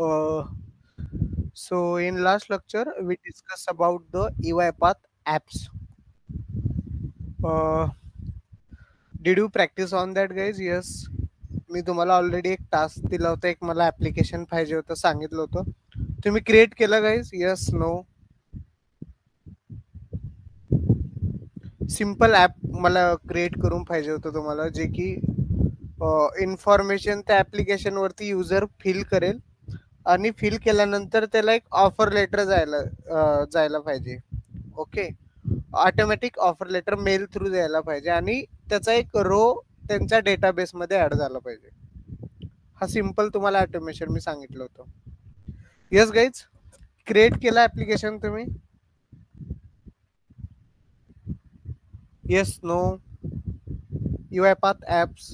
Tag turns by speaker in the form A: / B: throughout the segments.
A: Uh, so in last lecture we discussed about the UiPath apps. Uh, did you practice on that, guys? Yes. मी तुम्हाला already एक task दिला होता, एक मला application पाहिजे होतं, सांगितलं होतं. तुम्ही क्रिएट केलं guys? Yes, no? Simple app मला क्रिएट करून पाहिजे होतं तुम्हाला, जे की इन्फॉर्मेशन त्या ऍप्लिकेशन वरती युजर फिल करेल आणि फिल केल्यानंतर त्याला एक ऑफर लेटर जायला पाहिजे. Okay, automatic offer letter mail through द्यायला पाहिजे आणि त्याचा एक रो त्यांच्या डेटाबेस मध्ये ऍड झाला पाहिजे. हा सिंपल तुम्हाला ऑटोमेशन मी सांगितलं होतं. येस गाईज, क्रिएट केला ऍप्लिकेशन तुम्ही? Yes, no? UiPath apps.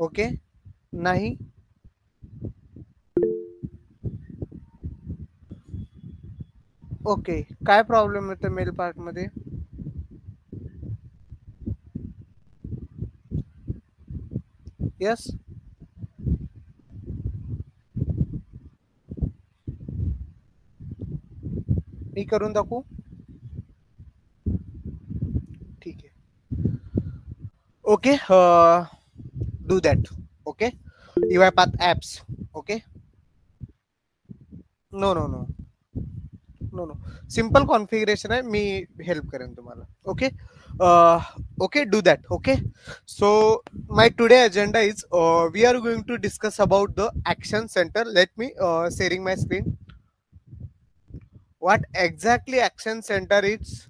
A: Okay, नाही? ओके, काय प्रॉब्लेम येतो मेल पार्ट मध्ये? येस, मी करून दाखवू? ठीक आहे. Okay, do that. Okay, UiPath apps. Okay, no no no no no, simple configuration आहे, मी हेल्प करेन तुम्हाला. Okay, okay, do that. Okay, so my today agenda is we are going to discuss about the action center. Let me sharing my screen. What exactly action center is?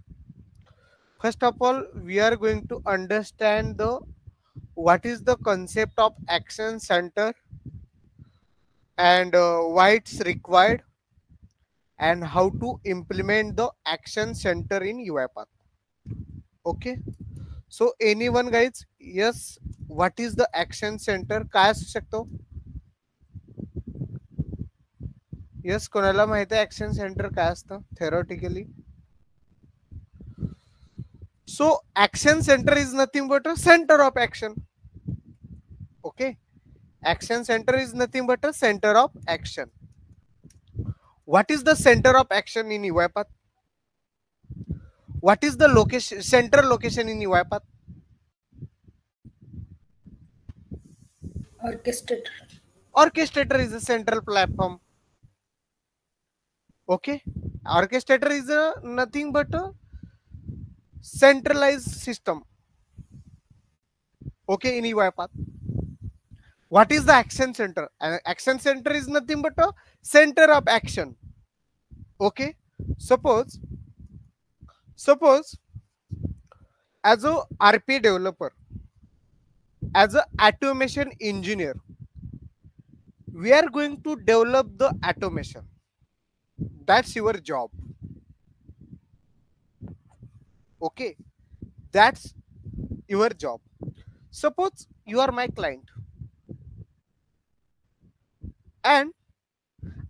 A: First of all, we are going to understand the what is the concept of action center and why it's required and how to implement the action center in UiPath. Okay, so anyone guys? Yes, what is the action center? काय असू शकतो? Yes, कोणाला माहिती आहे action centre काय असतं theoretically? So action centre is nothing but a centre of action. Okay, action centre is nothing but a centre of action. What is the centre of action in UiPath? What is the location, central location in UiPath?
B: Orchestrator.
A: Orchestrator is a central platform. Okay, orchestrator is nothing but a centralized system. Okay, in UiPath. What is the action center? An action center is nothing but a center of action. Okay, suppose as a RP developer, as a automation engineer, we are going to develop the automation. That's your job. Okay, that's your job. Suppose you are my client and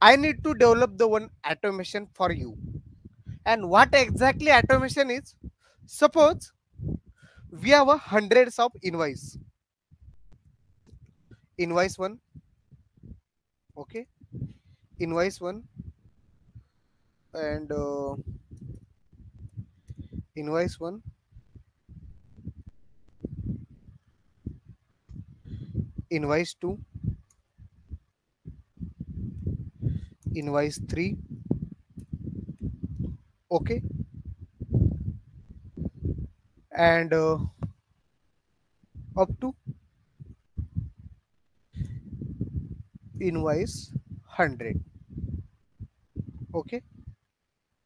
A: I need to develop the one automation for you. And what exactly automation is? Suppose we have a hundreds of invoice. Invoice 1. Okay, invoice 1 and invoice 1, invoice 2, invoice 3. Okay, and up to invoice 100. Okay,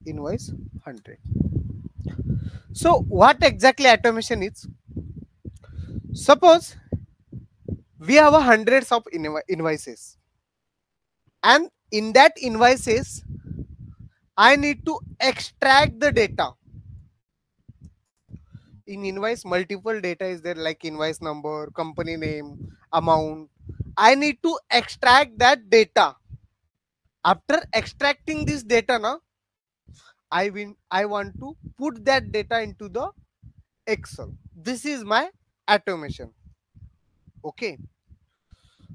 A: invoice 100. So what exactly automation is? Suppose we have a hundreds of invoices, and in that invoices I need to extract the data. In invoice, multiple data is there, like invoice number, company name, amount. I need to extract that data. After extracting this data now, I want to put that data into the Excel. This is my automation. Okay,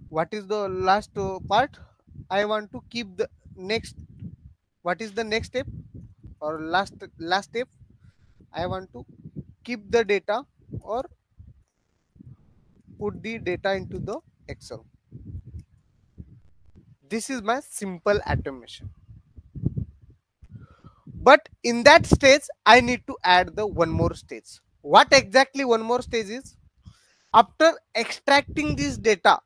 A: what is the last part? I want to keep the next. What is the next step or last step? I want to keep the data or put the data into the Excel. This is my simple automation. But in that stage, I need to add the one more stage. What exactly one more stage is? After extracting this data,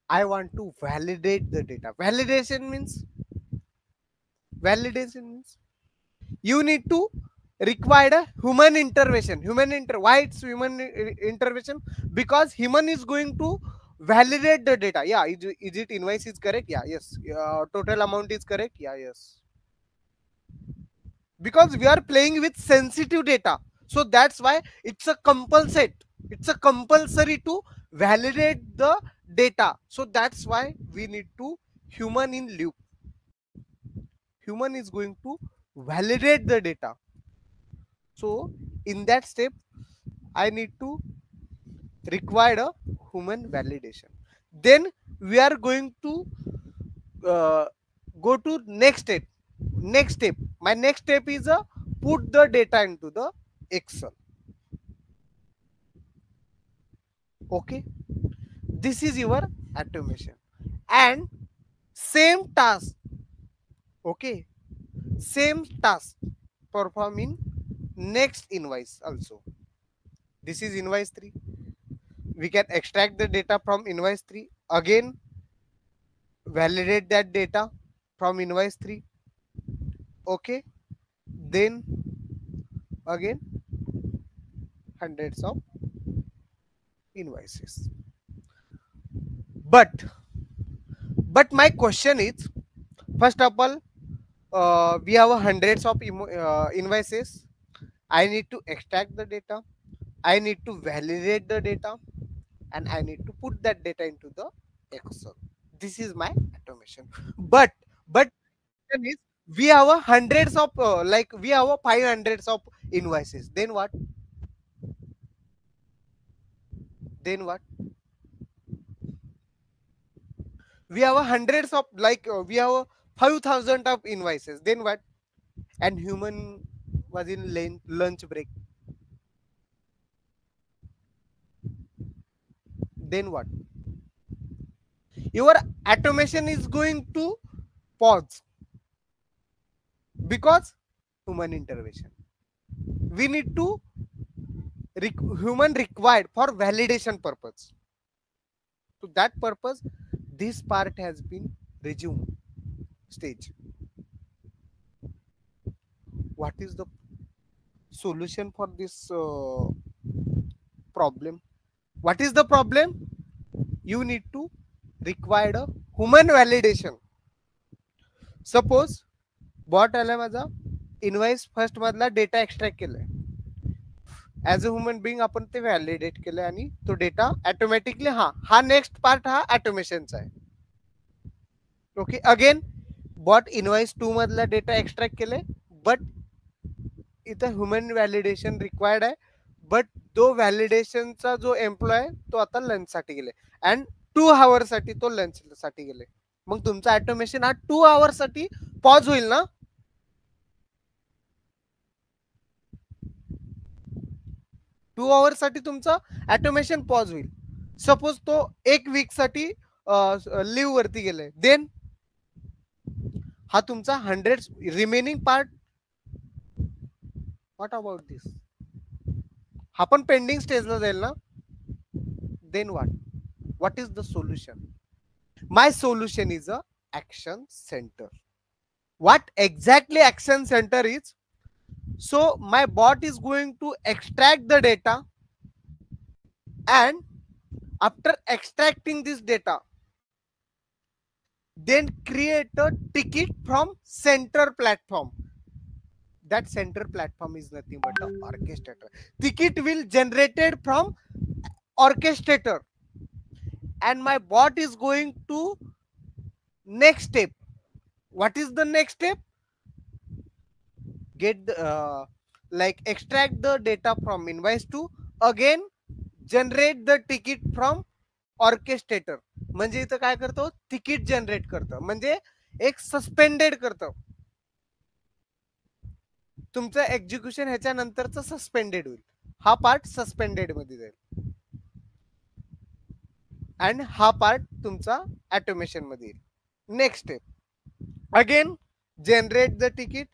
A: I want to validate the data. Validation means you need to require a human intervention. Why it's human intervention? Because human is going to validate the data. Yeah, is it invoice is correct? Yeah, yes. Total amount is correct? Yeah, yes. Because we are playing with sensitive data, so that's why it's a compulsory to validate the data. So that's why we need to human in loop. Human is going to validate the data. So in that step, I need to require a human validation. Then we are going to uh, go to next step. My next step is put the data into the Excel. Okay, this is your automation. And same task, okay, same task perform in next invoice also. This is invoice 3. We can extract the data from invoice 3, again validate that data from invoice 3. Okay, then again hundreds of invoices. But my question is, first of all, we have hundreds of invoices. I need to extract the data, I need to validate the data, and I need to put that data into the Excel. This is my automation. But is, we have hundreds of like we have 500s of invoices. Then what? Then what? We have hundreds of like we have 5,000 of invoices. Then what? And human was in lunch break. Then what? Your automation is going to pause because human intervention. We need to human required for validation purpose. To that purpose, this part has been resumed stage. What is the solution for this problem? What is the problem? You need to require a human validation. Suppose bot आला माझा invoice first मधला data extract केलाय as a human being आपण ते validate केलंय आणि तो data automatically हा नेक्स्ट पार्ट हा ऑटोमेशनचा आहे. ओके, अगेन बॉट इनवाइस 2 मधला डेटा एक्स्ट्रॅक्ट केलाय बट इथं ह्युमन व्हॅलिडेशन रिक्वायर्ड आहे. बट तो व्हॅलिडेशनचा जो एम्प्लॉय आहे तो आता लंच साठी गेले अँड 2 आवर्स साठी तो लंच साठी गेले. मग तुमचा ऑटोमेशन हा 2 आवर्स साठी पॉज होईल ना. 2 आवर्स साठी तुमचं ऑटोमेशन पॉज होईल. सपोज तो 1 वीक साठी लिव्ह वरती गेलाय, देन हा तुमचा 100 remaining part. What about this? हा पण पेंडिंग स्टेजला जाईल ना. Then what is the solution? My solution is a action center. What exactly action center is? So my bot is going to extract the data, and after extracting this data, then create a ticket from center platform. That center platform is nothing but the orchestrator. Ticket will generated from orchestrator, and my bot is going to next step. What is the next step? Get the, like extract the data from invoice 2, again generate the ticket from orchestrator. म्हणजे इथं काय करतो, ticket generate करतं, म्हणजे एक suspended करतं. तुमचं execution ह्याच्यानंतरच suspended होईल. हा पार्ट सस्पेंडेड मध्ये जाईल आणि हा पार्ट तुमचा ऑटोमेशन मध्ये येईल. Next step, again generate the ticket.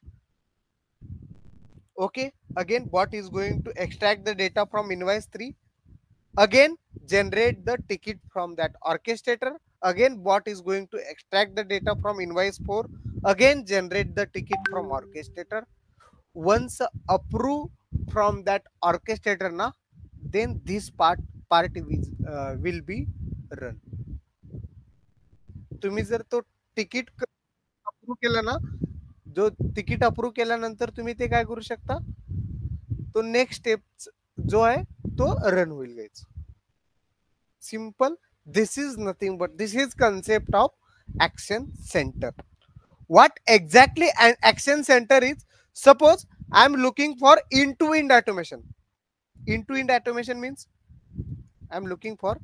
A: Okay, again bot is going to extract the data from invoice 3, again generate the ticket from that orchestrator, again bot is going to extract the data from invoice 4, again generate the ticket from orchestrator. Once approve from that orchestrator na, then this part will be run. तुम्ही जर तो ticket approve केला ना, जो ticket approve केल्यानंतर तुम्ही ते काय करू शकता, तो नेक्स्ट स्टेप जो आहे तो रन होईल guys. Simple. This is nothing but this is concept of action center. What exactly an action center is? Suppose I am looking for end-to-end automation. End-to-end automation means I am looking for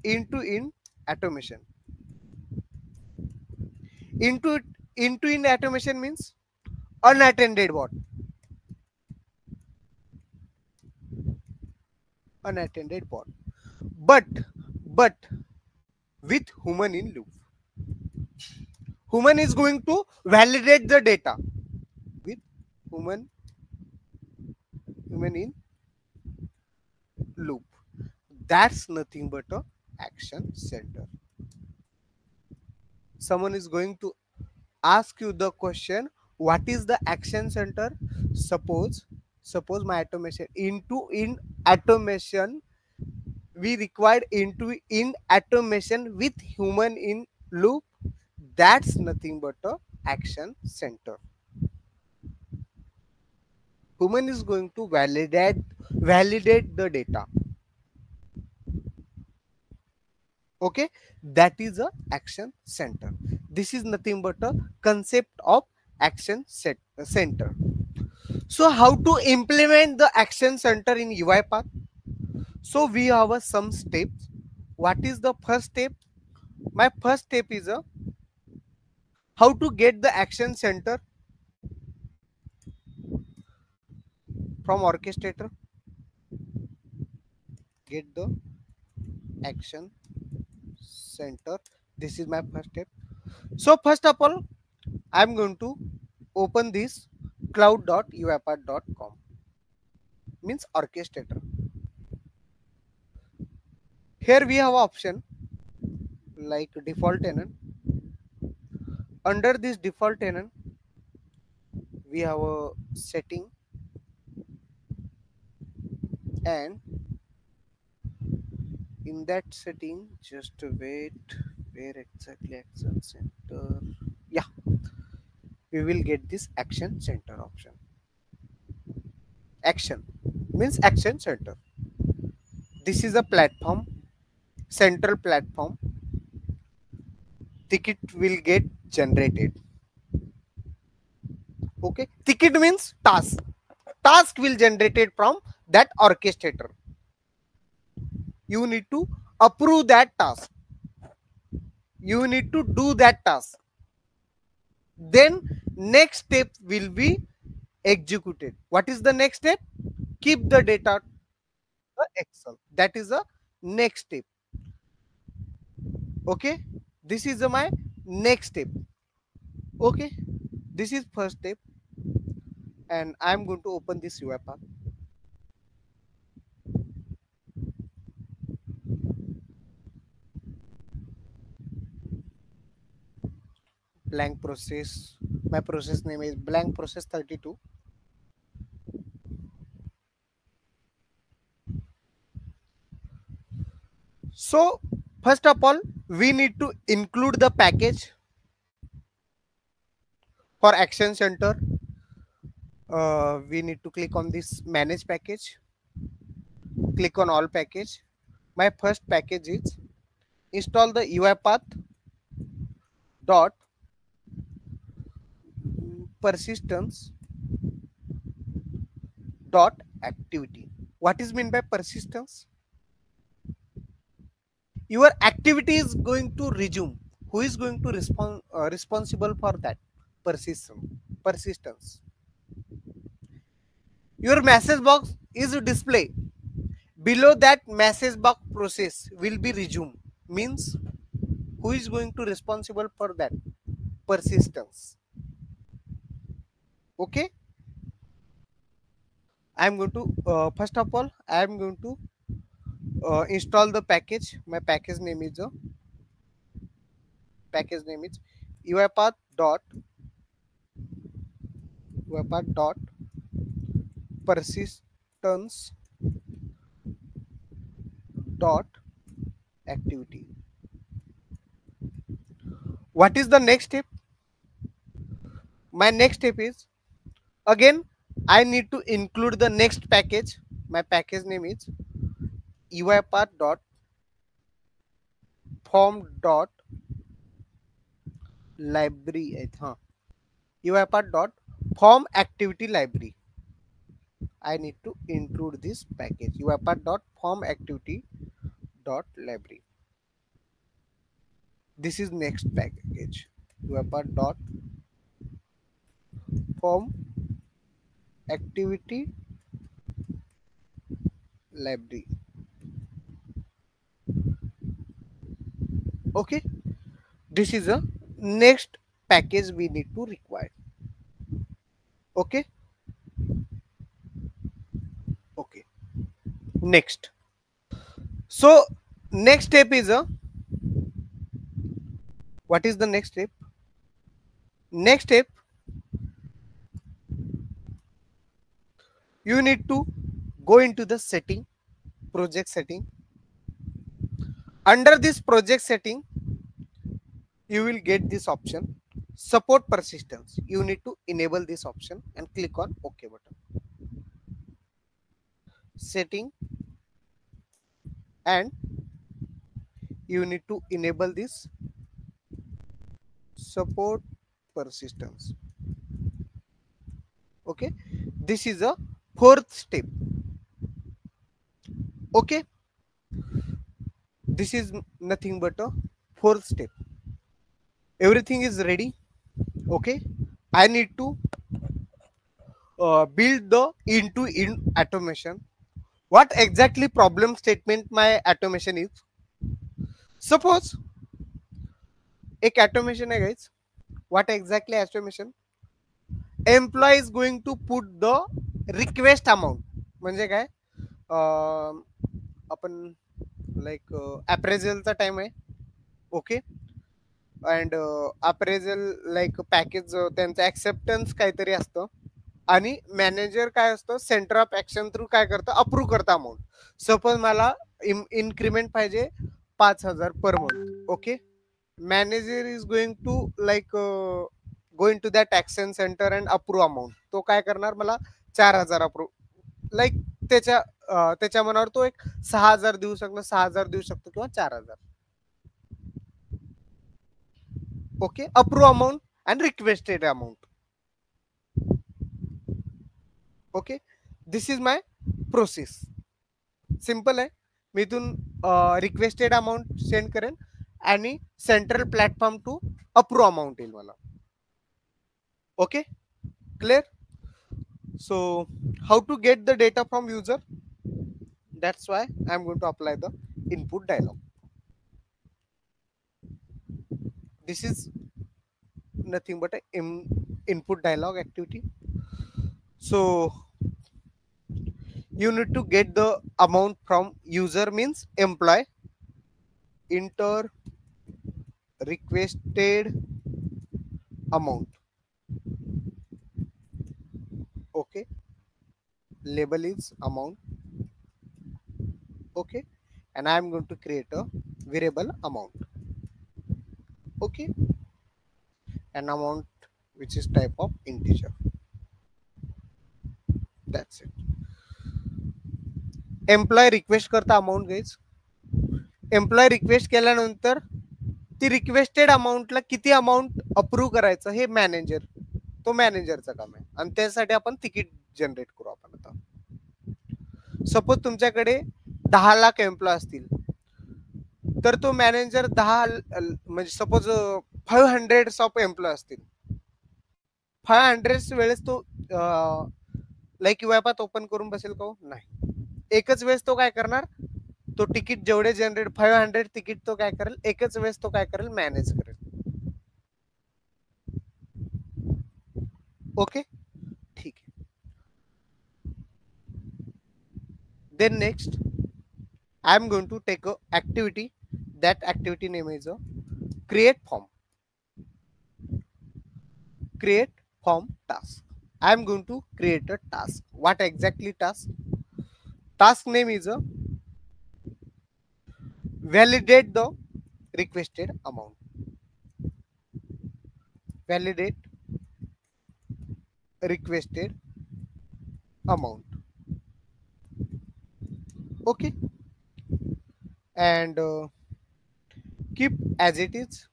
A: end-to-end automation. End-to-end automation means unattended bot. Unattended bot. But with human in loop. Human is going to validate the data with human in loop. That's nothing but a action center. Someone is going to ask you the question, what is the action center? Suppose my automation in automation, we required in automation with human in loop. That's nothing but a action center. Human is going to validate the data. Okay, that is a action center. This is nothing but a concept of action center. So how to implement the action center in UiPath? So we have some steps. What is the first step? My first step is how to get the action center from orchestrator. Get the action center. This is my first step. So first of all, I'm going to open this cloud.uipath.com, means orchestrator. Here we have option like default tenant. Under this default tenant, we have a setting, and in that setting, just wait, where exactly action center? Yeah, we will get this action center option. Action means action center. This is a platform, central platform. Ticket will get generated. Okay, ticket means task. Task will generated from that orchestrator. You need to approve that task. You need to do that task. Then next step will be executed. What is the next step? Keep the data to Excel. That is the next step. Okay, this is my next step. Okay, this is first step, and I am going to open this UiPath. Blank process. My process name is blank process 32. So first of all, we need to include the package for action center. We need to click on this manage package. Click on all package. My first package is install the UiPath dot persistence dot activity. What is meant by persistence? your activity is going to resume. Who is going to responsible for that? Persistence. Your message box is display. Below that message box process will be resumed. Means who is going to responsible for that? Persistence. Okay. I am going to first of all I am going to install the package. My package name is UiPath dot persistence dot activity. What is the next step? My next step is, again I need to include the next package. My package name is UiPath dot form dot library. UiPath dot form activity library. I need to include this package UiPath dot form activity dot library. This is next package UiPath dot form activity library. Okay, this is a next package we need to require. Okay. Okay, next. So next step is a, what is the next step? Next step, you need to go into the setting, project setting. Under this project setting, you will get this option, support persistence. You need to enable this option and click on OK button. Setting, and you need to enable this support persistence. Okay, this is a fourth step. Okay, this is nothing but a fourth step. Everything is ready. Okay, I need to build the end-to-end automation. What exactly problem statement my automation is? Suppose एक automation है guys. What exactly automation? Employee is going to put the request amount. म्हणजे काय? आपण like appraisal चा time आहे. Okay. And appraisal like package त्यांचं acceptance काहीतरी असतं. आणि मॅनेजर काय असतं, सेंटर ऑफ ऍक्शन थ्रू काय करतं, अप्रूव्ह करतं अमाऊंट. सपोज मला इन्क्रीमेंट पाहिजे 5,000 पर month. Okay, manager is going to like going to that action center and approve amount. तो काय करणार, मला 4,000 अप्रूव्ह, लाईक त्याच्या मनावर तो एक 6,000 देऊ शकतो, 6,000 देऊ शकतो किंवा 4,000. Okay, approve amount and requested amount. Okay, this is my process. Simple आहे. मी इथून रिक्वेस्टेड अमाऊंट सेंड करेन आणि central platform to approve amount येईल मला. Okay, clear. So how to get the data from user? That's why I am going to apply the input dialog. This is nothing but a input dialog activity. So you need to get the amount from user, means employee. Enter requested amount. Okay, label is amount. Okay, and I am going to create a variable amount. Okay, an amount which is type of integer. That's it. Employ request करता amount guys. Employ request केल्यानंतर ती requested अमाऊंटला किती amount approve करायचं हे manager, तो मॅनेजरचं काम आहे. आणि त्यासाठी आपण तिकीट जनरेट करू आपण. आता सपोज तुमच्याकडे 10 लाख एम्प्लॉय असतील, तर तो मॅनेजर 10 म्हणजे सपोज 500 ऑफ एम्प्लॉय असतील, 500 वेळेस तो लाईक युआय पाथ ओपन करून बसेल का? नाही. एकच वेळेस तो काय करणार, तो तिकीट जेवढे जनरेट 500 तिकीट तो काय करेल, एकच वेळेस तो काय करेल, मॅनेज करेल. ओके, ठीक आहे. Then next, I am going to take a activity. That activity name is a create form. Create form task. I am going to create a task. What exactly task? Task name is a validate the requested amount. Validate requested amount. Okay, and keep as it is.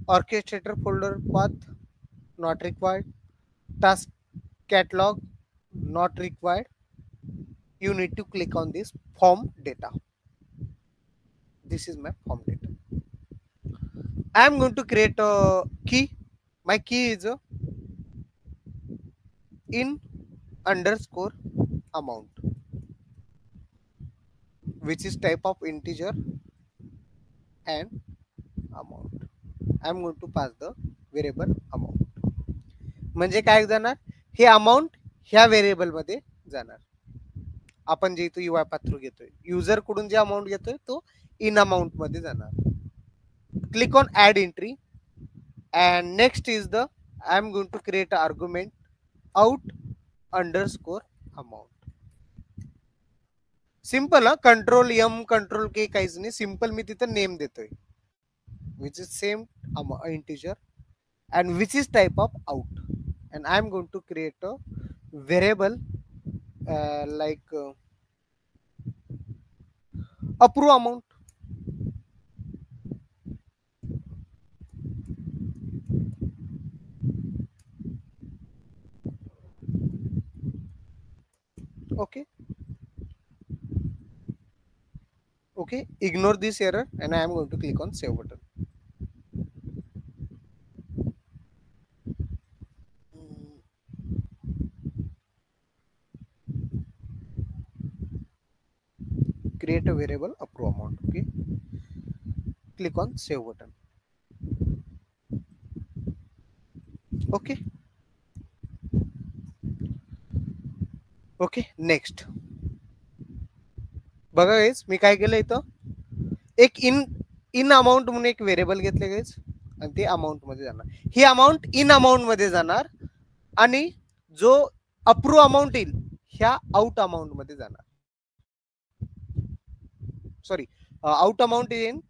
A: Orchestrator folder path not required. Task catalog not required. You need to click on this form data. This is my form data. I am going to create a key. My key is a in underscore amount, which is type of integer and amount. I am going to pass the variable amount. म्हणजे काय जाणार, हे amount ह्या variable मध्ये जाणार. आपण जे इथं UI path through घेतोय, युजर कडून जे अमाऊंट घेतोय तो इन अमाऊंट मध्ये जाणार. Click on add entry and next is the I am going to create an argument out underscore amount. Simple. Control M control K काहीच नाही, सिंपल मी तिथं नेम देतोय which is same integer and which is type of out, and I am going to create a variable like approve amount. Okay, okay, ignore this error and I am going to click on save button. Create a variable approve amount. Okay, click on save button. Okay, okay, next. बघा guys, मी काय केलं इथं, एक इन amount म्हणून एक variable घेतले guys आणि ते अमाऊंट मध्ये जाणार. ही अमाऊंट इन अमाऊंट मध्ये जाणार आणि जो अप्रूव्ह अमाऊंट येईल ह्या आउट अमाऊंट मध्ये जाणार. सॉरी, आउट अमाऊंट येईल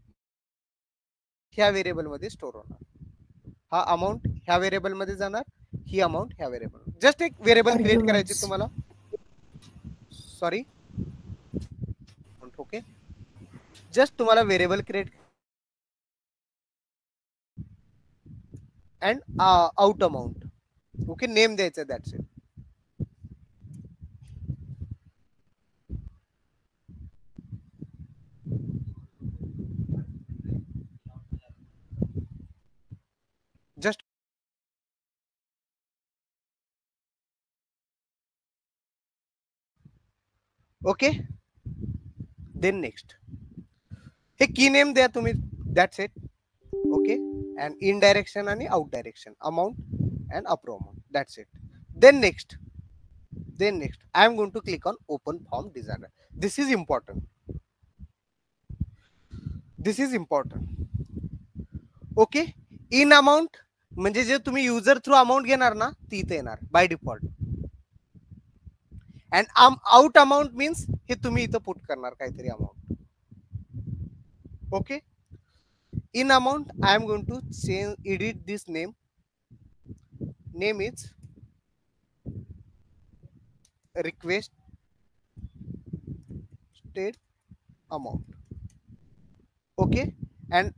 A: ह्या व्हेरिएबल मध्ये स्टोर होणार. हा अमाऊंट ह्या व्हेरिएबल मध्ये जाणार, ही अमाऊंट ह्या व्हेरिएबल. जस्ट एक व्हेरिएबल क्रिएट करायची तुम्हाला. सॉरी, ओके, जस्ट तुम्हाला variable create and out amount. Okay, name द्यायचं, that's it. Just okay. Then next हे की नेम द्या तुम्ही, that's it. Okay, and in direction आणि out direction, amount and approve amount, that's it. Then next I am going to click on open form designer. This is important. Okay, in amount म्हणजे जे तुम्ही user through amount घेणार ना ती इथे येणार by default. And out amount means हे तुम्ही इथं पुट करणार काहीतरी amount. Okay, in amount I am going to edit this name. Name is requested amount. Okay, and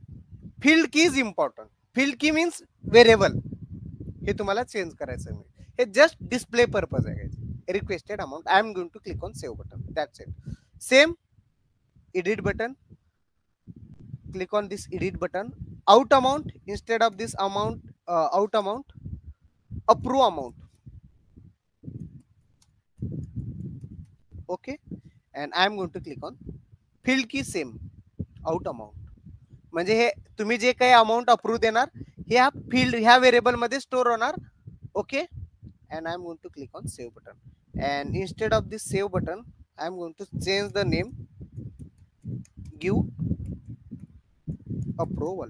A: field key is important. Field key means variable. हे तुम्हाला change करायचं आहे. हे just display purpose आहे. Requested amount. I am going to click on save button. That's it. Same edit button, click on this edit button. Out amount, instead of this amount, out amount, approve amount. Okay, and I am going to click on field key same, out amount. म्हणजे हे तुम्ही जे काही amount approve देणार ह्या field ह्या variable मध्ये store होणार. Okay, and I'm going to click on save button, and instead of this save button I'm going to change the name, give approval.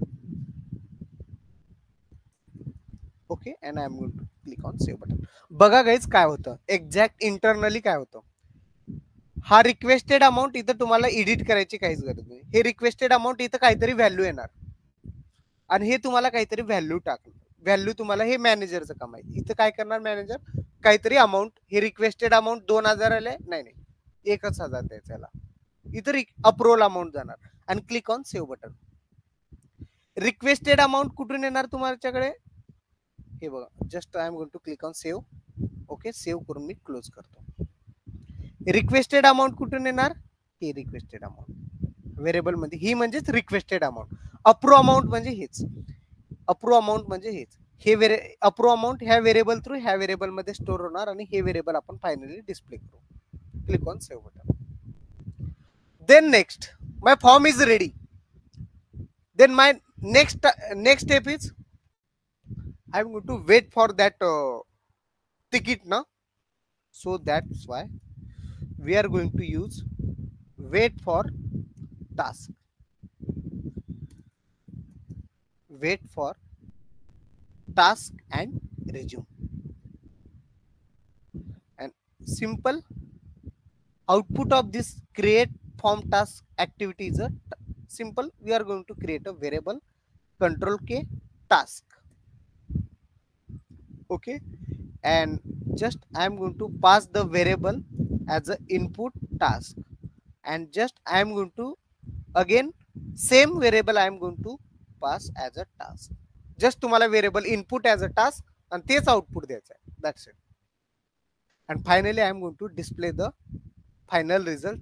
A: Okay, and I'm going to click on save button. बघा guys काय होतं, exact internally काय होतं. हा requested amount इथं तुम्हाला edit करायची काहीच गरज नाही. हे रिक्वेस्टेड अमाऊंट इथं काहीतरी व्हॅल्यू येणार आणि हे तुम्हाला काहीतरी व्हॅल्यू टाकणार. व्हॅल्यू तुम्हाला हे मॅनेजरचं काम आहे. इथं काय करणार मॅनेजर, काहीतरी अमाऊंट, हे रिक्वेस्टेड अमाऊंट 2000 आले, नाही 1000 द्यायचं याला. इथं अप्रूव्हल अमाऊंट जाणार आणि click on save button. Requested amount कुठून येणार तुमच्याकडे, हे बघा, just I am going to click on save. Okay, save करून मी क्लोज करतो. रिक्वेस्टेड अमाऊंट कुठून येणार, हे रिक्वेस्टेड अमाऊंट व्हेरिएबल मध्ये, ही म्हणजेच रिक्वेस्टेड अमाऊंट. अप्रूव्ह अमाऊंट म्हणजे हेच, अप्रूव्ह अमाऊंट म्हणजे हेच. हे अप्रूव्ह अमाऊंट ह्या व्हेरिएबल थ्रू ह्या व्हेरिएबल मध्ये स्टोर होणार आणि हे व्हेरिएबल आपण फायनली डिस्प्ले करू. Click on save button. Then next, my form is ready. Then my next step is I'm going to wait for that ticket now. So that's why we are going to use wait for task. Wait for task and resume. And simple output of this create form task activity is a simple. We are going to create a variable control k task. Okay, and just I am going to pass the variable as a input task, and just I am going to again same variable I am going to pass as a task. Just तुम्हाला variable input as a task and तेच output द्यायचं आहे. That's it. And finally I am going to display the final result,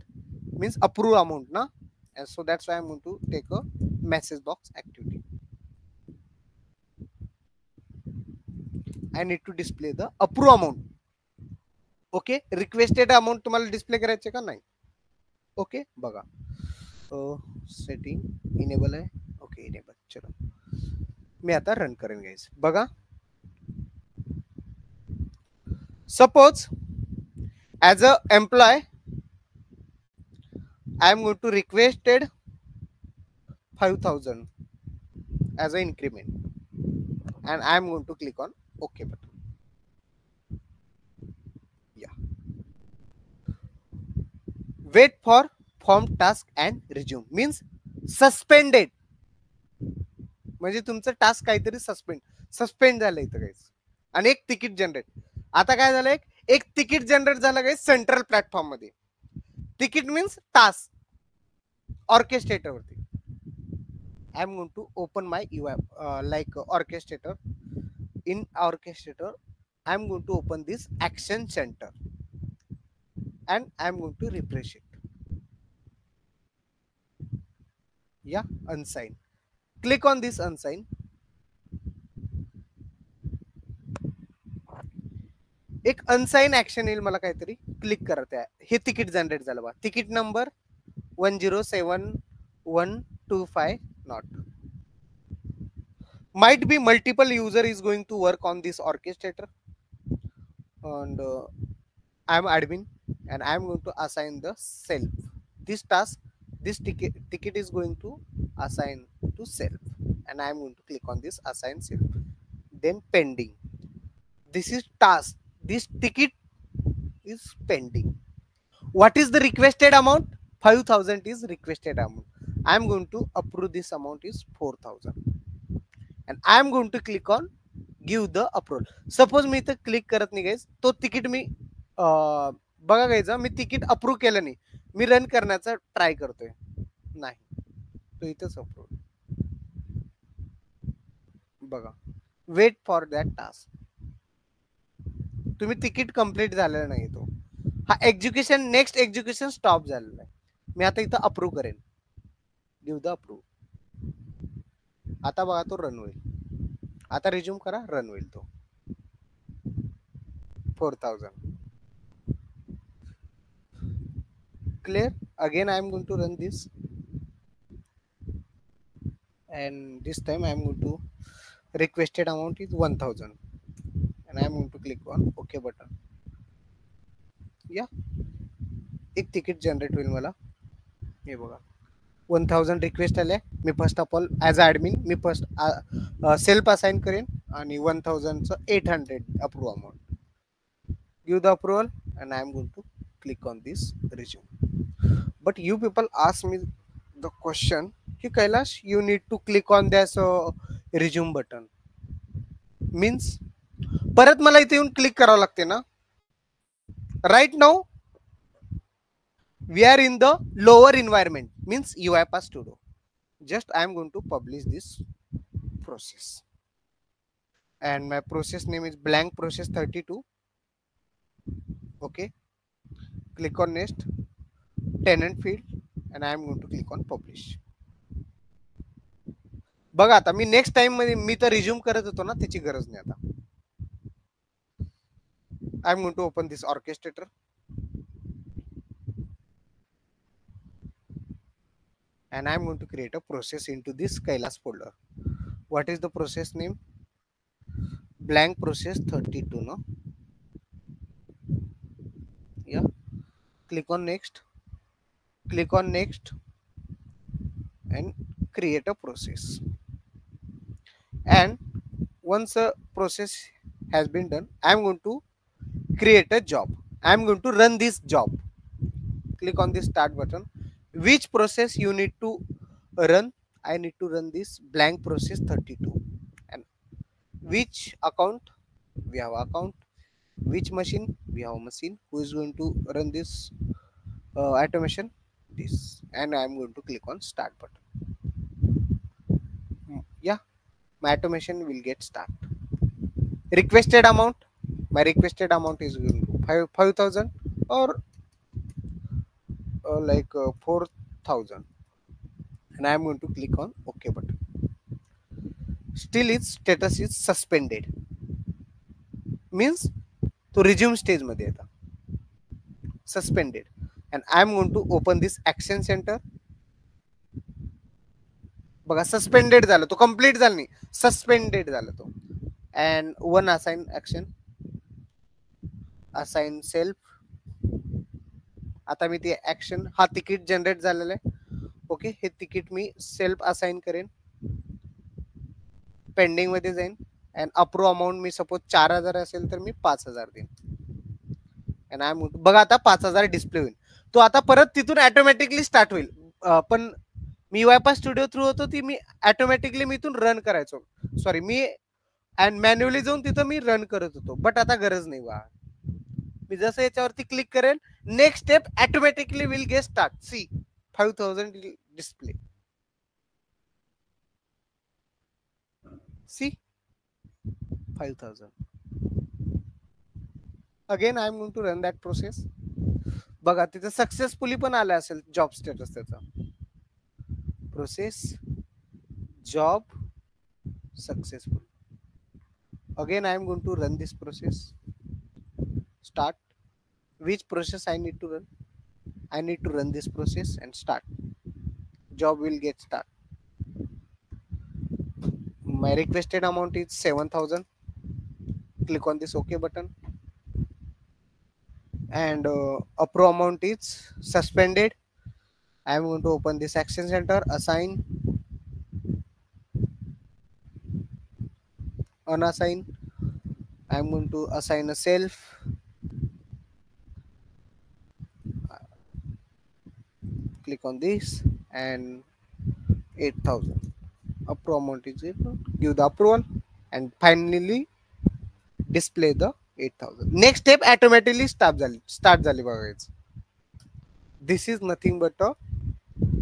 A: means approve amount na. And so that's why I'm going to take a message box activity. I need to display the approve amount. Okay, requested amount तुम्हाला display करायचे का नाही. Okay, बघा setting enable आहे. Okay, enable. चलो मी आता run करेन guys. बघा, suppose as a employee I am going to requested 5000 as an increment, and I am going to click on OK button. Yeah. Wait for form task and resume means suspended. म्हणजे तुमचं task काहीतरी suspend झालं इथं guys, आणि एक ticket generate. आता काय झालं, एक तिकीट जनरेट झालं गाइस सेंट्रल प्लॅटफॉर्म मध्ये. तिकीट मीन्स टास्क ऑर्केस्ट्रेटर वरती. I am going to open my UI like orchestrator. In orchestrator I am going to open this action center and I am going to refresh it. Yeah, unsign. Click on this unsign. एक अनसाइन action येईल मला काहीतरी. Click करत आहे, हे ticket generate झालं बा. Ticket number 107125 not. Might be multiple user is going to work on this orchestrator, and I am admin and I am going to assign the self. This task, this ticket is going to assign to self, and I am going to click on this assign self. Then pending. This is task. This ticket is pending. What is the requested amount? 5000 is requested amount. I am going to approve this amount is 4000, and I am going to click on give the approval. Suppose मी इथं click करत नाही guys, तो ticket मी बघा guys, मी ticket approve केलं नाही, मी run करण्याचा try करतोय, नाही तो इथंच अप्रूव्ह. बघा, वेट फॉर दॅट टास्क. तुम्ही तिकीट कंप्लीट झालेलं नाही, तो हा एक्झिक्युशन नेक्स्ट एक्झिक्युशन स्टॉप झालेला आहे. मी आता इथं अप्रूव्ह करेन, गिव्ह द अप्रूव्ह. आता बघा तो रन होईल. आता रिझ्यूम करा, रन होईल तो. 4000. Clear? Again I am going to run this, and this time I am going to requested amount is 1000, and I am going to click on OK button. एक ticket generate होईल मला. हे बघा 1000 request आले. मी first of all as a admin मी first self assign करेन आणि 1000चं 800 approve amount. Give the approval and I am going to click on this resume. But you people ask me the question ki Kailash, you need to click on this resume button. Means परत मला इथे येऊन click करावं लागते ना. Right now we are in the lower environment, means UiPath Studio. Just I am going to publish this process, and my process name is blank process 32. Okay, click on next, tenant field, and I am going to click on publish. बघा आता मी next time मध्ये मी तर resume करत होतो ना, त्याची गरज नाही आता. I am going to open this orchestrator, and I am going to create a process into this Kailash folder. What is the process name? Blank process 32, no? Yeah. Click on next. Click on next and create a process. And once a process has been done, I am going to create a job. I am going to run this job. Click on this start button. Which process you need to run? I need to run this blank process 32. And which account? We have account. Which machine? We have a machine. Who is going to run this automation? This. And I am going to click on start button. Yeah, my automation will get start. Requested amount. My requested amount is 5,000 or like 4,000, and I am going to click on OK button. Still its status is suspended, means to resume stage मध्ये येता suspended, and I am going to open this action center. बघा suspended झालं, तो complete झालं नाही, suspended झालं तो. And one assign action, assign self. आता मी ते ऍक्शन, हा तिकीट जनरेट झालेलं आहे. ओके, हे तिकीट मी सेल्फ असाइन करेन, पेंडिंग मध्ये जाईन, and approve amount me suppose 4000 असेल तर मी 5000 देईन. अँड आय एम बघा आता 5000 डिस्प्ले होईल. तो आता परत तिथून ऑटोमॅटिकली स्टार्ट होईल. पण मी UiPath स्टुडिओ थ्रू होतो ती मी ऑटोमॅटिकली मी इथून रन करायचो. सॉरी, मी अँड मॅन्युअली जाऊन तिथं मी रन करत होतो, बट आता गरज नाही बा. मी जसं याच्यावरती क्लिक करेन, next step automatically will get start. See 5000 display. See 5000. Again I am going to run that process. बघा तिथे सक्सेसफुली पण आलं असेल जॉब स्टेटस त्याचा. Process job successful. Again I am going to run this process. Start. Which process I need to run? I need to run this process and start. Job will get start. My requested amount is 7,000. Click on this OK button. And approve amount is suspended. I am going to open this action center, assign, unassign. I am going to assign a self. Click on this and 8,000. Approve amount is 0. Give the approval and finally display the 8,000. Next step automatically start झाली बघायचं. This is nothing but a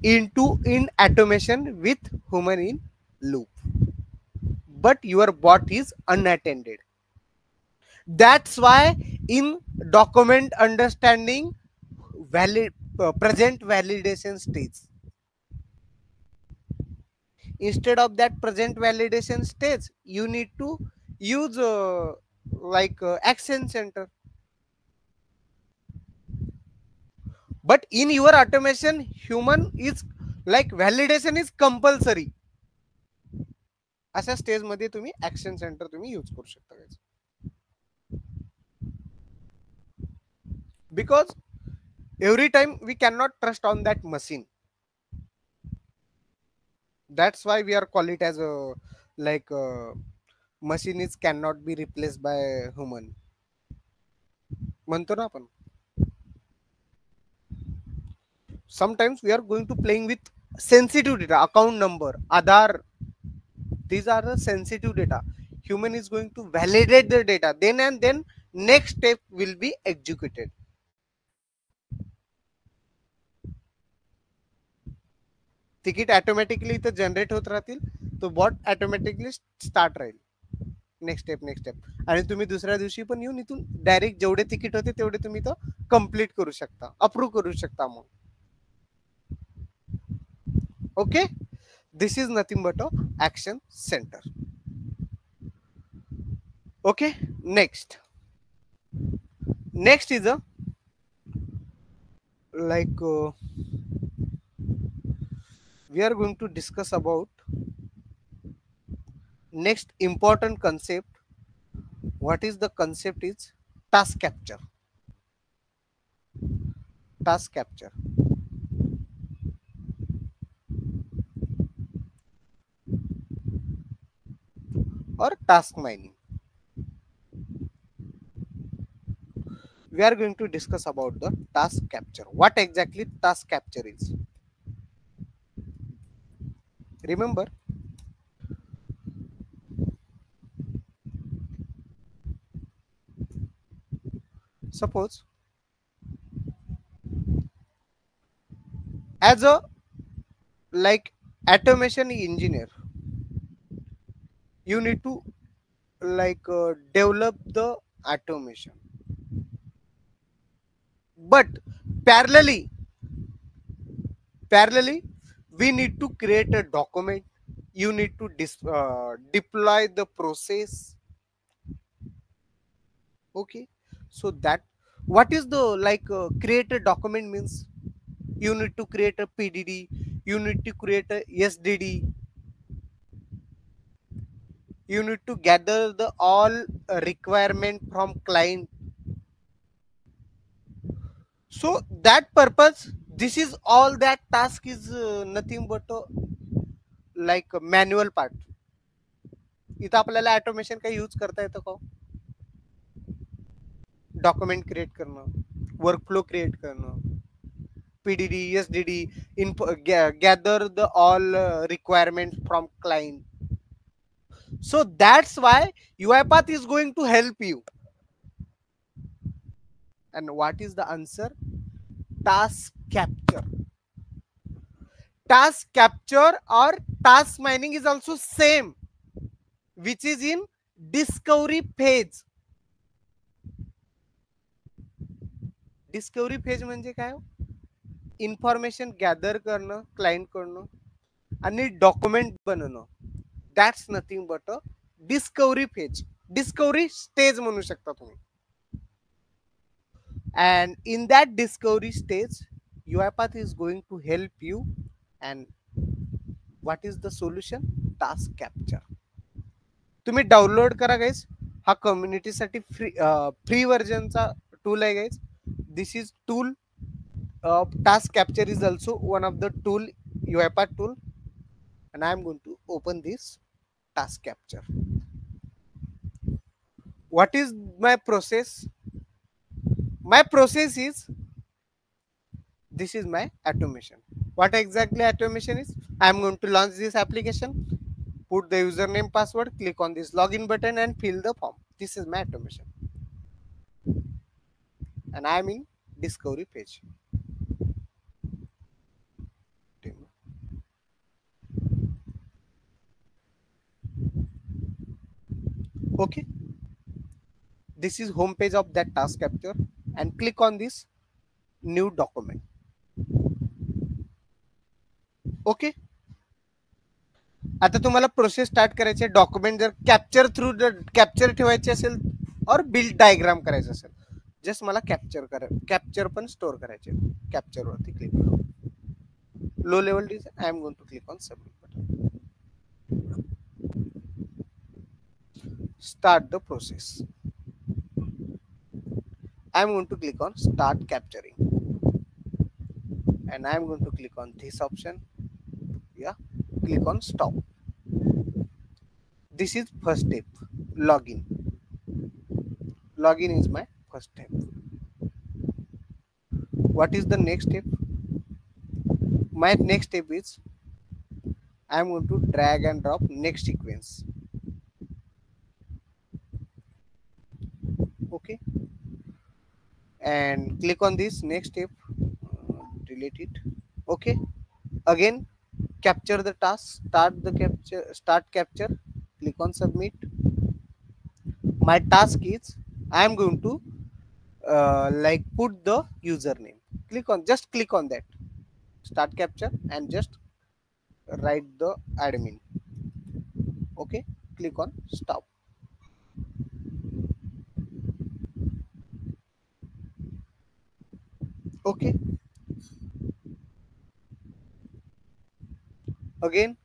A: in automation with human in loop. But your bot is unattended. That's why in document understanding valid present validation stage. Instead of that present validation stage, you need to use action center. But in your automation, human is like validation is compulsory. अशा stage मध्ये तुम्ही action center तुम्ही use करू शकता. Because every time we cannot trust on that machine. That's why we are call it as a machine is cannot be replaced by human. म्हणतो ना आपण. Sometimes we are going to playing with sensitive data, account number, Aadhaar. These are the sensitive data. Human is going to validate the data. Then and then next step will be executed. Ticket automatically इथं generate होत राहतील, तो bot automatically start राहील. Next step आणि तुम्ही दुसऱ्या दिवशी पण येऊन इथून डायरेक्ट जेवढे तिकीट होते तेवढे तुम्ही तो कंप्लीट करू शकता, अप्रूव्ह करू शकता. मग okay, this is nothing but a action center. Okay, next is a we are going to discuss about next important concept. What is the concept is task capture. Task capture or task mining. We are going to discuss about the task capture. What exactly task capture is? Remember, suppose as a automation engineer, you need to develop the automation, but parallelly we need to create a document. You need to deploy the process. Okay, so that what is the create a document means? You need to create a PDD, you need to create a SDD, you need to gather the all requirement from client. So that purpose, this is all that task is nothing but a manual part. इथं आपल्याला automation काही use करता येतं का? Document create करणं, workflow create करणं, PDD, SDD, gather the all requirements from client. So that's why UiPath is going to help you. And what is the answer? Task capture. Task capture or task mining is also same, which is in discovery phase. Discovery phase म्हणजे काय? Information gather करणं client कडनं आणि document बनवणं. That's nothing but a discovery phase, discovery stage म्हणू शकता तुम्ही. And in that discovery stage, UiPath is going to help you. And what is the solution? Task capture. तुम्ही डाउनलोड करा guys, हा कम्युनिटी साठी फ्री वर्जनचा टूल आहे guys. This is tool. Task capture is also one of the tool, UiPath tool, and I am going to open this task capture. What is my process? My process is, this is my automation. What exactly automation is? I am going to launch this application, put the username, password, click on this login button and fill the form. This is my automation. And I am in discovery page. Okay. This is home page of that task capture, and click on this new document. Okay. आता तुम्हाला process start करायचे, document जर capture ठेवायचे असेल और build diagram करायचं असेल, just मला कॅप्चर पण स्टोअर करायचे. कॅप्चर वरती क्लिक करू. Low level design, I am going to click on submit button. Start the process. I am going to click on start capturing, and I am going to click on this option. Yeah, click on stop. This is first step, login. Login is my first step. What is the next step? My next step is I am going to drag and drop next sequence. Okay, and click on this next step, delete it. Okay, again capture the task, start capture, click on submit. My task is I am going to like put the username. Just click on that, start capture, and just write the admin. Okay, click on stop. Okay, again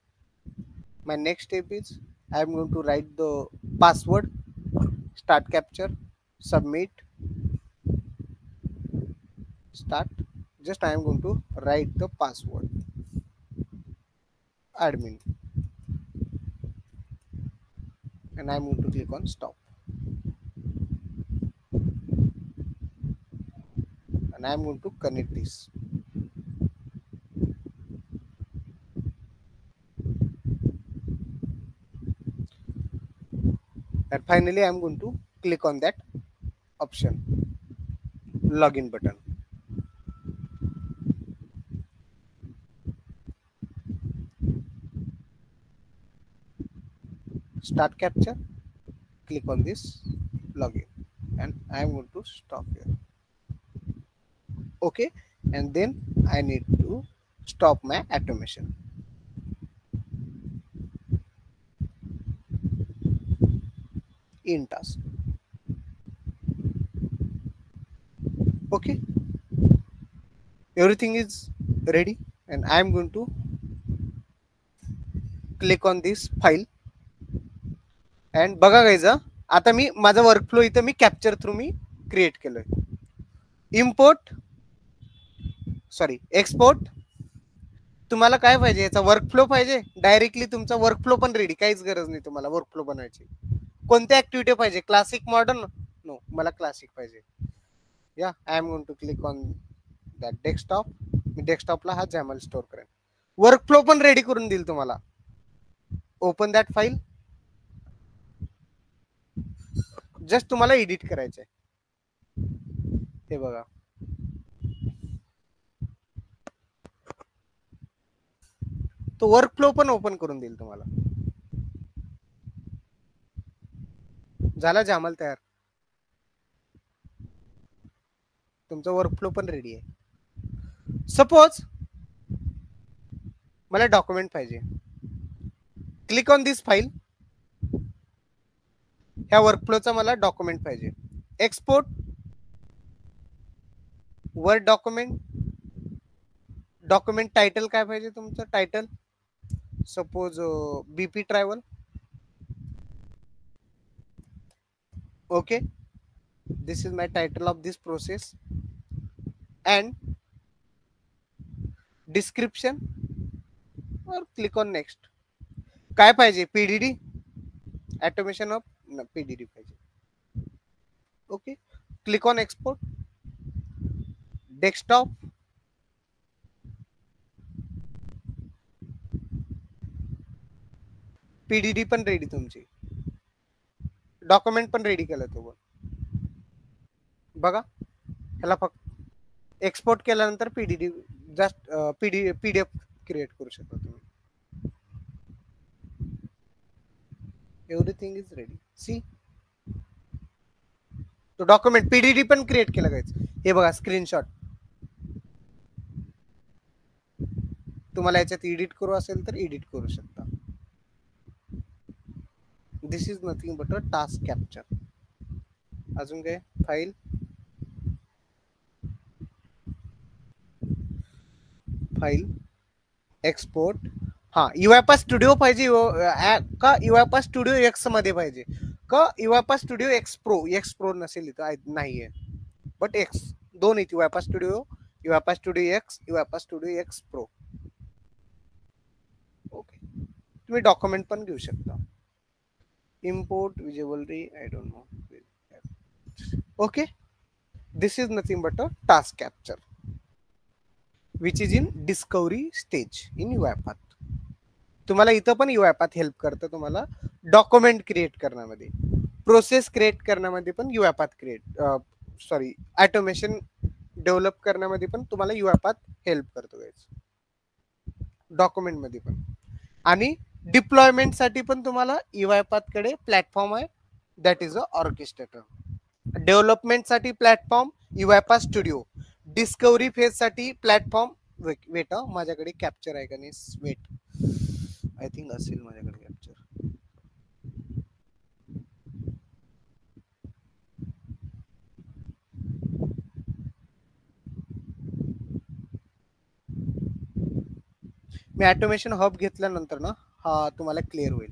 A: my next step is I am going to write the password, start capture, submit, start. Just I am going to write the password, admin, and I am going to click on stop, and I am going to connect this. And finally I am going to click on that option, login button. Start capture, click on this login, and I am going to stop here. Okay, and then I need to stop my automation. In task. Okay, everything is ready, and I am going to click on this file. And बघा guys, आता मी माझा workflow इथं मी capture through मी create केलोय. Import sorry export. तुम्हाला काय पाहिजे, याचा workflow पाहिजे, डायरेक्टली तुमचा वर्कफ्लो पण रेडी, काहीच गरज नाही तुम्हाला वर्कफ्लो बनवायची. कोणत्या ऍक्टिव्हिटी पाहिजे, क्लासिक मॉडर्न? नो, मला क्लासिक पाहिजे. या I am going to click on that desktop. मी डेस्कटॉपला हा जॅमल स्टोअर करेन. वर्कफ्लो पण रेडी करून देईल तुम्हाला. Open that file. जस्ट तुम्हाला एडिट करायचंय. हे बघा, तो वर्कफ्लो पण ओपन करून देईल तुम्हाला. झाला जॅमल तयार, तुमचा वर्कफ्लो पण रेडी आहे. सपोज मला डॉक्युमेंट पाहिजे, क्लिक ऑन दिस फाईल. ह्या वर्कफ्लोचा मला डॉक्युमेंट पाहिजे. Export word document. Document title काय पाहिजे तुमचं, title suppose BP travel. Okay, this is my title of this process. and description or click on next. काय पाहिजे, पीडीडी, ऑटोमेशन ऑफ पीडीडी पाहिजे. Okay, click on export, desktop. PDD पण ready तुमची, document पण ready केलं तो बघा. ह्याला फक्त एक्सपोर्ट केल्यानंतर पीडीडी जस्ट पीडीएफ क्रिएट करू शकता तुम्ही. Everything is ready. सी, तो डॉक्युमेंट पीडीडी पण क्रिएट केलं गाइस. हे बघा स्क्रीनशॉट, तुम्हाला याच्यात एडिट करू असेल तर एडिट करू शकता. This is nothing but a task capture. अजून काय? File export. हा, युएपा स्टुडिओ पाहिजे का युएपा स्टुडिओ एक्स मध्ये पाहिजे का युएपा स्टुडिओ एक्स प्रो नसेल इथं नाहीये, बट एक्स दोन आहेत, UiPath studio X pro. Okay, तुम्ही डॉक्युमेंट पण घेऊ शकता. इम्पोर्ट विजिबलरी, I don't know. Okay, this is nothing but a task capture which is in discovery stage इन युएपात. तुम्हाला इथं पण युएपात हेल्प करतं, तुम्हाला डॉक्युमेंट क्रिएट करण्यामध्ये, प्रोसेस क्रिएट करण्यामध्ये पण युएपात ऑटोमेशन डेव्हलप करण्यामध्ये पण तुम्हाला युएपात हेल्प करतो गाइस, डॉक्युमेंट मध्ये पण. आणि डिप्लॉयमेंट साठी पण तुम्हाला युएपात कडे प्लॅटफॉर्म आहे, that is a orchestrator. Development साठी प्लॅटफॉर्म युएपा स्टुडिओ. डिस्कवरी फेज साठी प्लॅटफॉर्म, वेट माझ्याकडे कॅप्चर आहे का नाही, वेट, आय थिंक असेल माझ्याकडे कॅप्चर. मी ऑटोमेशन हब घेतल्यानंतर ना हा तुम्हाला क्लिअर होईल.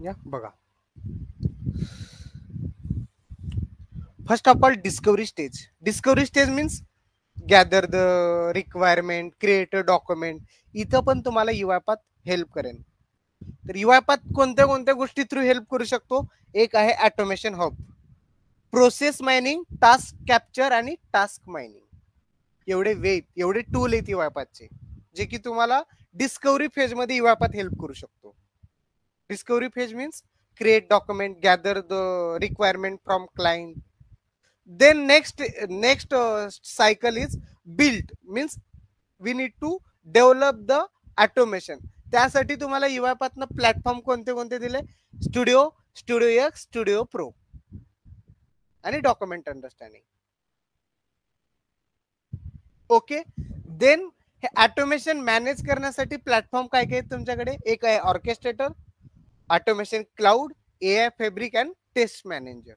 A: या बघा, first of all discovery stage means gather the requirement, create a document. इथं पण तुम्हाला युएपात हेल्प करेन. तर युएपात कोणत्या कोणत्या गोष्टी थ्रू हेल्प करू शकतो? एक आहे automation hub, process mining, task capture आणि टास्क मायनिंग. एवढे टूल आहेत युएपाचे, जे की तुम्हाला डिस्कवरी फेज मध्ये युएपात हेल्प करू शकतो. Discovery phase means create document, gather the requirement from client. Then next cycle is build, means we need to develop the automation. त्यासाठी तुम्हाला युएपातनं प्लॅटफॉर्म कोणते कोणते दिले? स्टुडिओ एक्स, स्टुडिओ प्रो आणि डॉक्युमेंट अंडरस्टँडिंग. ओके, देन हे automation manage करण्यासाठी platform काय काय तुमच्याकडे? एक आहे orchestrator, automation cloud, AI fabric and test manager.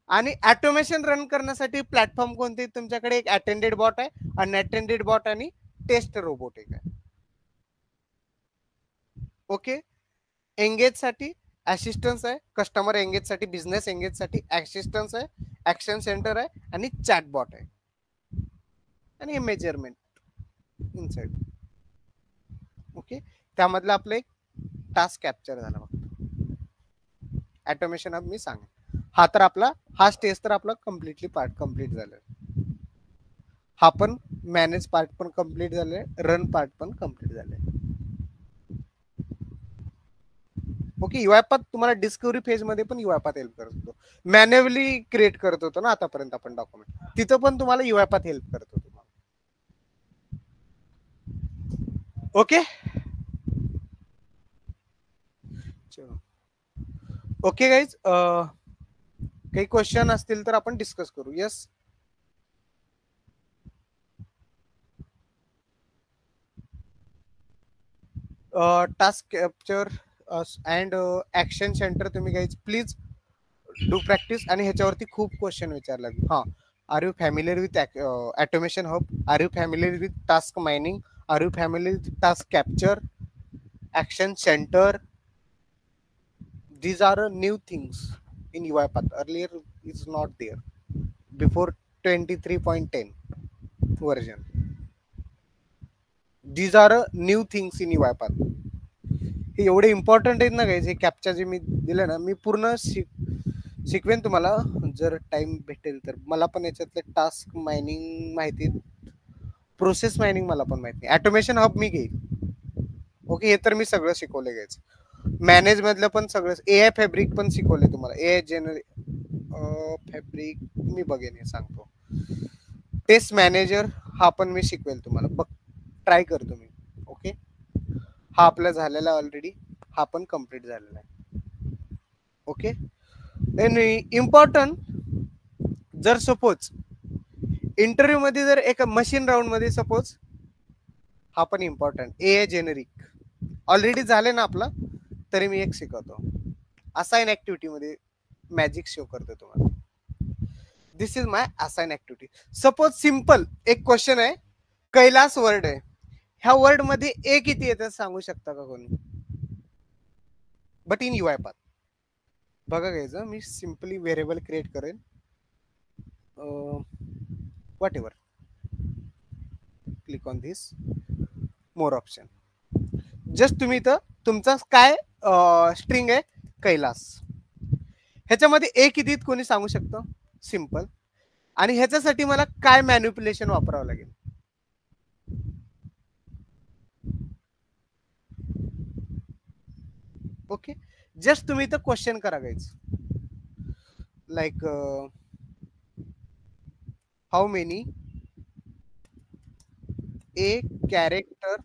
A: आणि ऑटोमेशन रन करण्यासाठी प्लॅटफॉर्म कोणते तुमच्याकडे? एक अटेंडेड बॉट आहे, अनअटेंडेड बॉट आणि टेस्ट रोबोट एक आहे. ओके, एंगेज साठी असिस्टन्स आहे, कस्टमर एंगेज साठी, बिझनेस एंगेज साठी असिस्टन्स आहे, ऍक्शन सेंटर आहे आणि चॅटबॉट आहे, आणि मेजरमेंट इनसाइड. ओके, त्यामधलं आपलं एक टास्क कॅप्चर झाला. फक्त ऑटोमेशन अब मी सांगेन. हा स्टेज तर आपला कम्प्लिटली पार्ट कम्प्लीट झालं. हा पण मॅनेज पार्ट पण कम्प्लीट झाले, रन पार्ट पण कम्प्लीट झाले. ओके, युएपात तुम्हाला डिस्कवरी फेज मध्ये पण युएपात हेल्प करतो. मॅन्युअली क्रिएट करत होतो ना आतापर्यंत आपण डॉक्युमेंट, तिथं पण तुम्हाला युएपात हेल्प करतो तुम्हाला. ओके, ओके गाईज, काही क्वेश्चन असतील तर आपण डिस्कस करू. Yes, task capture and action center तुम्ही गाईज प्लीज डू प्रॅक्टिस. आणि ह्याच्यावरती खूप क्वेश्चन विचारला. हा, are you familiar with automation hub? Are you familiar with task mining? Are you familiar with task capture, action center? These are new things in UiPath. Earlier is not there before 23.10 version. These are new things in UiPath. हे एवढे important आहेत ना guys, हे captcha जे मी दिलं ना, मी पूर्ण शिकवेन तुम्हाला जर time भेटेल तर. मला पण याच्यातले टास्क मायनिंग माहिती, प्रोसेस मायनिंग मला पण माहिती, ऑटोमेशन हब मी घेईल. ओके, हे तर मी सगळं शिकवलं घ्यायचं. मॅनेज मधलं पण सगळं, एआय फॅब्रिक पण शिकवले तुम्हाला, एआय फॅब्रिक मी बघेन, हे सांगतो. टेस्ट मॅनेजर हा पण मी शिकवेल तुम्हाला, बघ ट्राय करतो मी. ओके, हा आपला झालेला ऑलरेडी, हा पण कम्प्लीट झालेला आहे. ओके, इम्पॉर्टंट, जर सपोज इंटरव्ह्यू मध्ये जर एका मशीन राऊंड मध्ये सपोज, हा पण इम्पॉर्टंट, एआय जेनेरिक ऑलरेडी झाले ना आपला, तरी मी एक शिकवतो. असाइन ऍक्टिव्हिटी मध्ये मॅजिक शो करतो तुम्हाला. This is my assign activity. Suppose simple एक क्वेश्चन आहे, कैलास वर्ड आहे, ह्या वर्ड मध्ये ए किती येतात सांगू शकता का कोणी? But in UI path. बघा घ्यायचं, मी सिंपली व्हेरिएबल क्रिएट करेन, what ever, click on this more option. Just तुम्ही इथं तुमचा काय स्ट्रिंग आहे कैलास, ह्याच्यामध्ये ए किती कोणी सांगू शकतो? सिंपल. आणि ह्याच्यासाठी मला काय मॅन्युप्युलेशन वापरावं लागेल? ओके, जस्ट तुम्ही इथं क्वेश्चन करा guys, like how many A character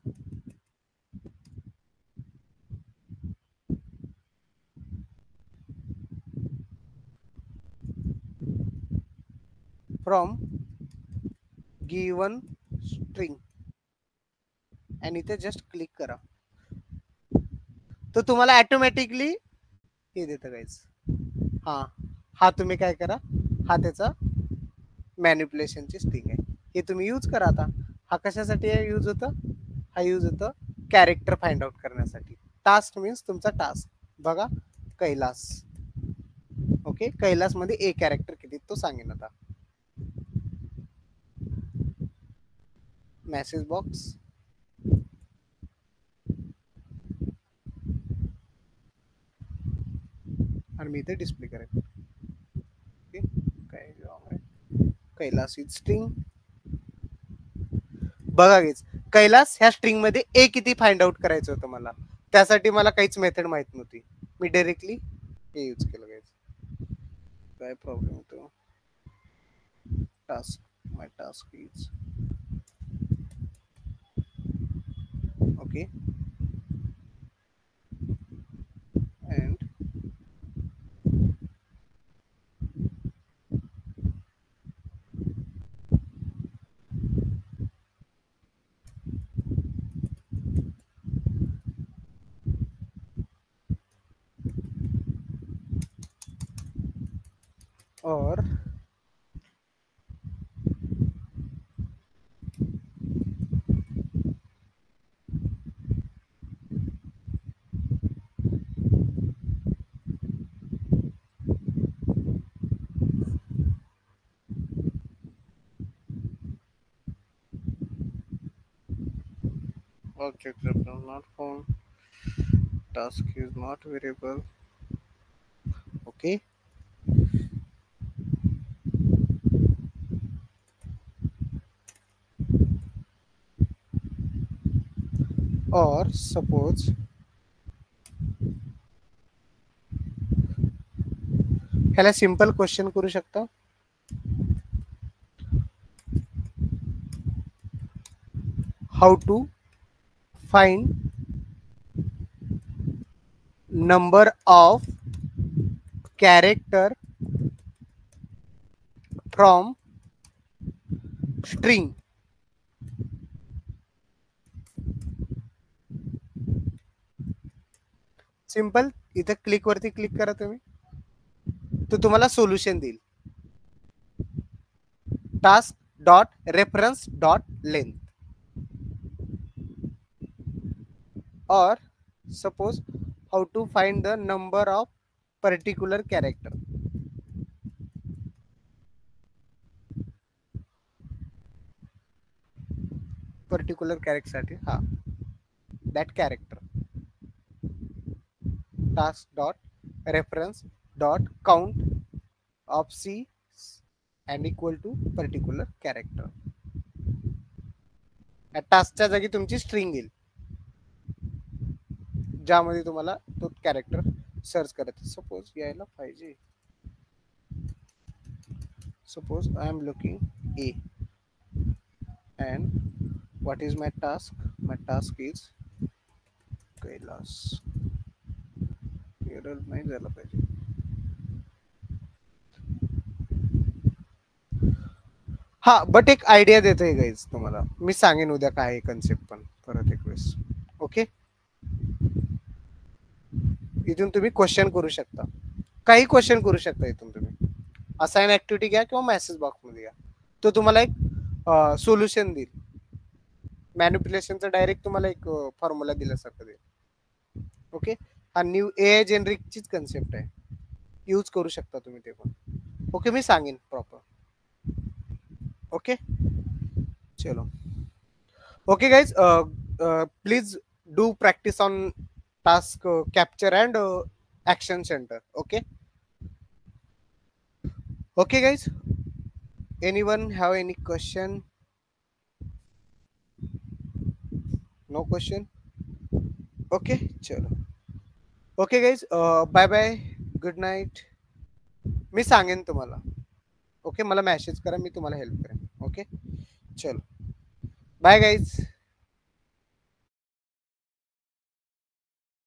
A: from given string, आणि इथे जस्ट क्लिक करा, तर तुम्हाला ऑटोमॅटिकली हे देतं गाईज. हा हा तुम्ही काय करा, हा त्याचा मॅन्युप्युलेशनची स्ट्रिंग आहे, हे तुम्ही यूज करा. आता हा कशासाठी यूज होतं? हा यूज होतं कॅरेक्टर फाइंड आउट करण्यासाठी. टास्क मीन्स तुमचा टास्क बघा, कैलास. ओके, कैलास मध्ये ए कॅरेक्टर किती तो सांगेन. आता मेसेज बॉक्स, आणि मी इथे डिस्प्ले करेन. Kailas is string. बघा घेच, कैलास ह्या स्ट्रिंग मध्ये ए किती फाइंड आउट करायचं होतं मला, त्यासाठी मला काहीच मेथड माहित नव्हती, मी डायरेक्टली हे यूज केलं. गाइस काय प्रॉब्लेम होतो? Task, my task is okay, and or object reference not found, task is not variable. Okay, or suppose ह्याला सिंपल क्वेश्चन करू शकता, how to find number of character from string. Simple, इथे click वरती click करा तुम्ही, तो तुम्हाला solution देईल. Task dot reference dot length, or suppose how to find the number of particular character. Particular character साठी, हा that character. task dot reference dot count of c and equal to particular character. टास्कच्या जागी तुमची string येईल ज्यामध्ये तुम्हाला तो character search करायचा. Suppose यायला पाहिजे. Suppose I am looking a and what is my task? My task is Kailas. Error नाही झाला पाहिजे. हा बट एक आयडिया देतोय गाईज तुम्हाला. मी सांगेन उद्या काय कन्सेप्ट पण परत एक वेळेस. ओके, इथून तुम्ही क्वेश्चन करू शकता. काही क्वेश्चन करू शकता इथून तुम्ही. असाइन ऍक्टिव्हिटी घ्या किंवा मेसेज बॉक्स मध्ये घ्या. तो तुम्हाला एक सोल्युशन देईल. मॅनिप्युलेशनचा डायरेक्ट तुम्हाला एक फॉर्म्युला दिल्यासारखं देईल. ओके, हा न्यू ए जेनरिकचीच कन्सेप्ट आहे. यूज करू शकता तुम्ही ते पण. ओके, मी सांगेन प्रॉपर. ओके, चलो. Okay guys, please do practice on task capture and action center. Okay guys, anyone have any question? No question. Okay, chalo. Okay guys, bye bye, good night. मी सांगेन तुम्हाला. Okay, मला message करा, मी तुम्हाला help करेन. Okay, चलो, bye guys.